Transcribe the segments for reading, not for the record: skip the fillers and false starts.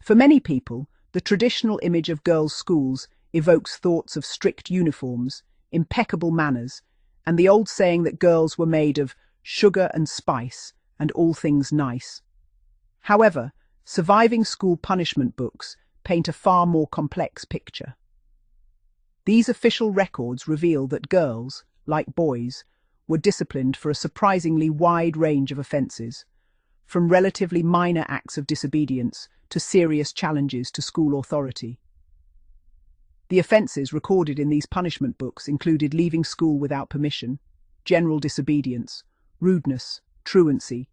For many people, the traditional image of girls' schools evokes thoughts of strict uniforms, impeccable manners, and the old saying that girls were made of sugar and spice and all things nice. However, surviving school punishment books paint a far more complex picture. These official records reveal that girls, like boys, were disciplined for a surprisingly wide range of offences, from relatively minor acts of disobedience to serious challenges to school authority. The offences recorded in these punishment books included leaving school without permission, general disobedience, rudeness, truancy,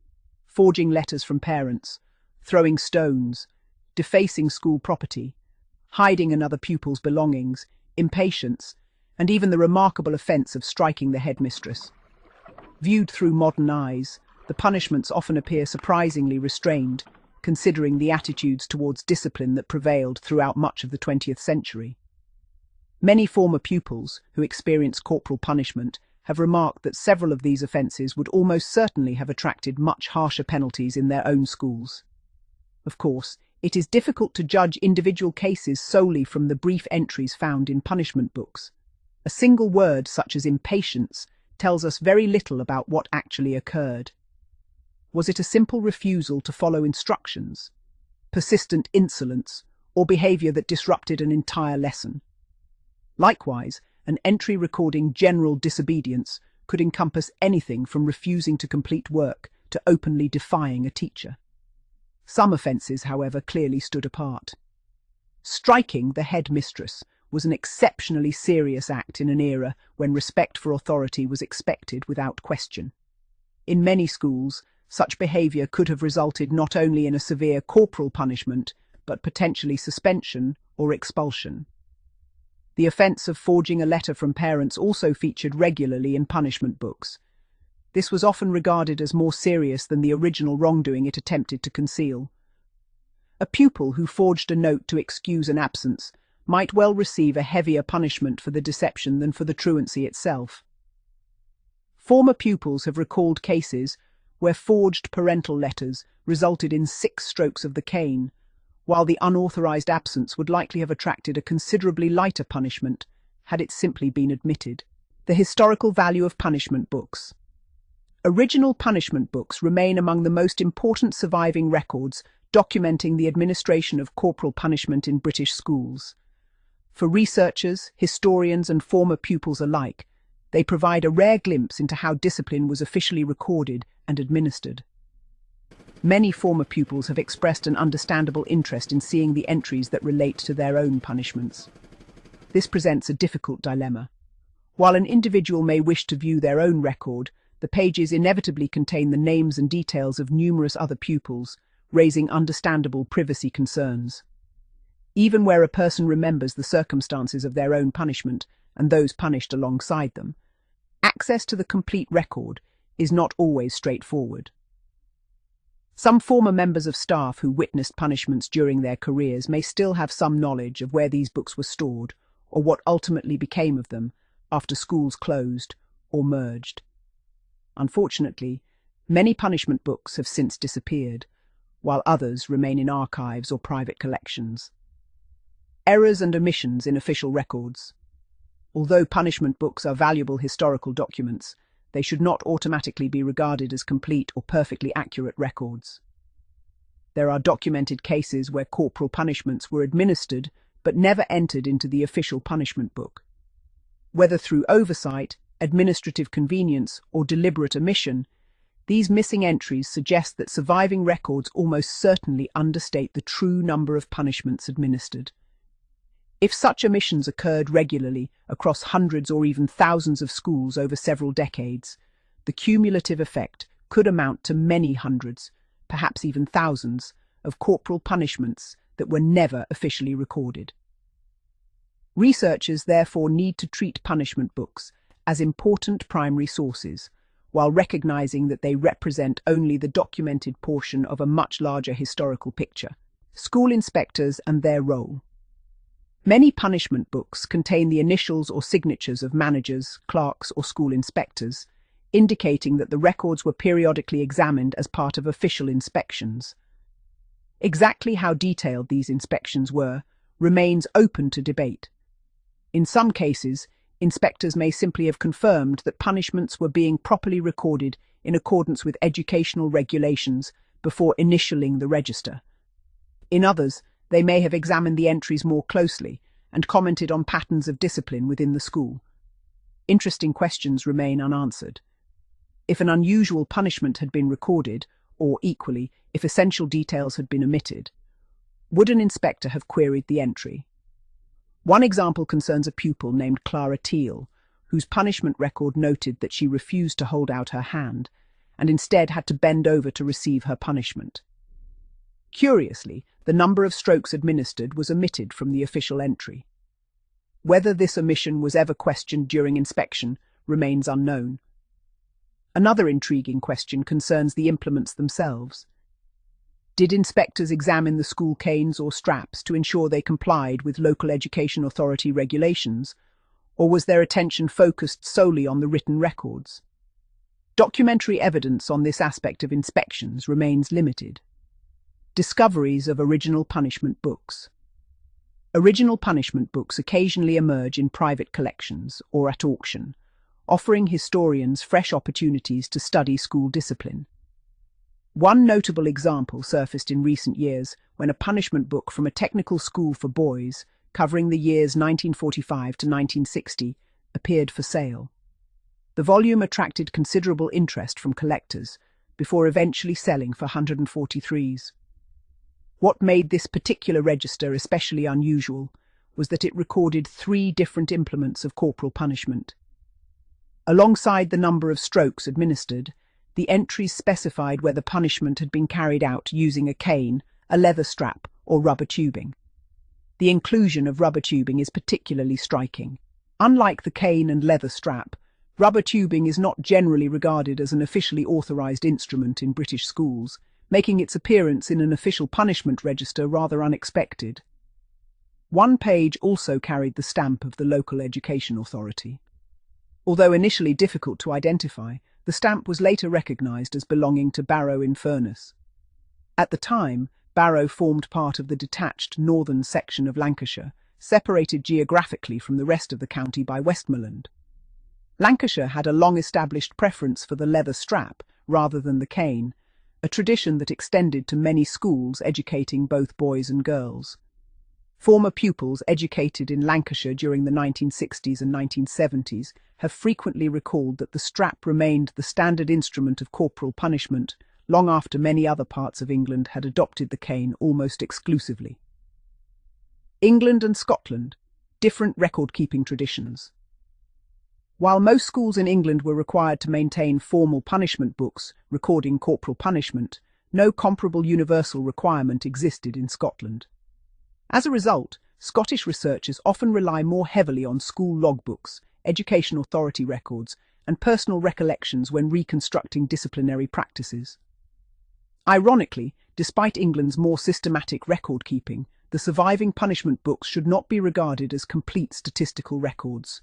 forging letters from parents, throwing stones, defacing school property, hiding another pupil's belongings, impatience, and even the remarkable offence of striking the headmistress. Viewed through modern eyes, the punishments often appear surprisingly restrained, considering the attitudes towards discipline that prevailed throughout much of the 20th century. Many former pupils who experience corporal punishment have remarked that several of these offences would almost certainly have attracted much harsher penalties in their own schools. Of course, it is difficult to judge individual cases solely from the brief entries found in punishment books. A single word such as impatience tells us very little about what actually occurred. Was it a simple refusal to follow instructions, persistent insolence, or behaviour that disrupted an entire lesson? Likewise, an entry recording general disobedience could encompass anything from refusing to complete work to openly defying a teacher. Some offences, however, clearly stood apart. Striking the headmistress was an exceptionally serious act in an era when respect for authority was expected without question. In many schools, such behaviour could have resulted not only in a severe corporal punishment, but potentially suspension or expulsion. The offence of forging a letter from parents also featured regularly in punishment books. This was often regarded as more serious than the original wrongdoing it attempted to conceal. A pupil who forged a note to excuse an absence might well receive a heavier punishment for the deception than for the truancy itself. Former pupils have recalled cases where forged parental letters resulted in 6 strokes of the cane, while the unauthorised absence would likely have attracted a considerably lighter punishment had it simply been admitted. The historical value of punishment books. Original punishment books remain among the most important surviving records documenting the administration of corporal punishment in British schools. For researchers, historians, and former pupils alike, they provide a rare glimpse into how discipline was officially recorded and administered. Many former pupils have expressed an understandable interest in seeing the entries that relate to their own punishments. This presents a difficult dilemma. While an individual may wish to view their own record, the pages inevitably contain the names and details of numerous other pupils, raising understandable privacy concerns. Even where a person remembers the circumstances of their own punishment and those punished alongside them, access to the complete record is not always straightforward. Some former members of staff who witnessed punishments during their careers may still have some knowledge of where these books were stored or what ultimately became of them after schools closed or merged. Unfortunately, many punishment books have since disappeared, while others remain in archives or private collections. Errors and omissions in official records. Although punishment books are valuable historical documents, they should not automatically be regarded as complete or perfectly accurate records. There are documented cases where corporal punishments were administered but never entered into the official punishment book. Whether through oversight, administrative convenience, or deliberate omission, these missing entries suggest that surviving records almost certainly understate the true number of punishments administered. If such omissions occurred regularly across hundreds or even thousands of schools over several decades, the cumulative effect could amount to many hundreds, perhaps even thousands, of corporal punishments that were never officially recorded. Researchers therefore need to treat punishment books as important primary sources, while recognizing that they represent only the documented portion of a much larger historical picture. School inspectors and their role. Many punishment books contain the initials or signatures of managers, clerks, or school inspectors, indicating that the records were periodically examined as part of official inspections. Exactly how detailed these inspections were remains open to debate. In some cases, inspectors may simply have confirmed that punishments were being properly recorded in accordance with educational regulations before initialing the register. In others, they may have examined the entries more closely and commented on patterns of discipline within the school. Interesting questions remain unanswered. If an unusual punishment had been recorded, or equally, if essential details had been omitted, would an inspector have queried the entry? One example concerns a pupil named Clara Teal, whose punishment record noted that she refused to hold out her hand and instead had to bend over to receive her punishment. Curiously, the number of strokes administered was omitted from the official entry. Whether this omission was ever questioned during inspection remains unknown. Another intriguing question concerns the implements themselves. Did inspectors examine the school canes or straps to ensure they complied with local education authority regulations, or was their attention focused solely on the written records? Documentary evidence on this aspect of inspections remains limited. Discoveries of original punishment books. Original punishment books occasionally emerge in private collections or at auction, offering historians fresh opportunities to study school discipline. One notable example surfaced in recent years when a punishment book from a technical school for boys, covering the years 1945 to 1960, appeared for sale. The volume attracted considerable interest from collectors, before eventually selling for 143s. What made this particular register especially unusual was that it recorded 3 different implements of corporal punishment. Alongside the number of strokes administered, the entries specified whether punishment had been carried out using a cane, a leather strap, or rubber tubing. The inclusion of rubber tubing is particularly striking. Unlike the cane and leather strap, rubber tubing is not generally regarded as an officially authorized instrument in British schools, making its appearance in an official punishment register rather unexpected. One page also carried the stamp of the local education authority. Although initially difficult to identify, the stamp was later recognised as belonging to Barrow-in-Furness. At the time, Barrow formed part of the detached northern section of Lancashire, separated geographically from the rest of the county by Westmoreland. Lancashire had a long-established preference for the leather strap rather than the cane, a tradition that extended to many schools educating both boys and girls. Former pupils educated in Lancashire during the 1960s and 1970s have frequently recalled that the strap remained the standard instrument of corporal punishment long after many other parts of England had adopted the cane almost exclusively. England and Scotland, different record-keeping traditions. While most schools in England were required to maintain formal punishment books recording corporal punishment, no comparable universal requirement existed in Scotland. As a result, Scottish researchers often rely more heavily on school logbooks, education authority records, and personal recollections when reconstructing disciplinary practices. Ironically, despite England's more systematic record-keeping, the surviving punishment books should not be regarded as complete statistical records.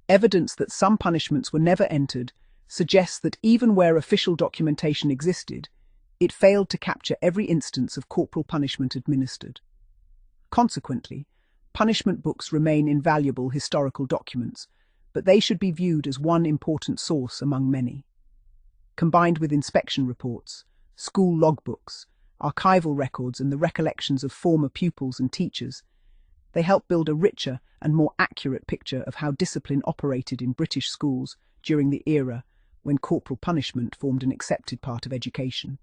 Evidence that some punishments were never entered suggests that even where official documentation existed, it failed to capture every instance of corporal punishment administered. Consequently, punishment books remain invaluable historical documents, but they should be viewed as one important source among many. Combined with inspection reports, school logbooks, archival records, and the recollections of former pupils and teachers, they help build a richer and more accurate picture of how discipline operated in British schools during the era when corporal punishment formed an accepted part of education.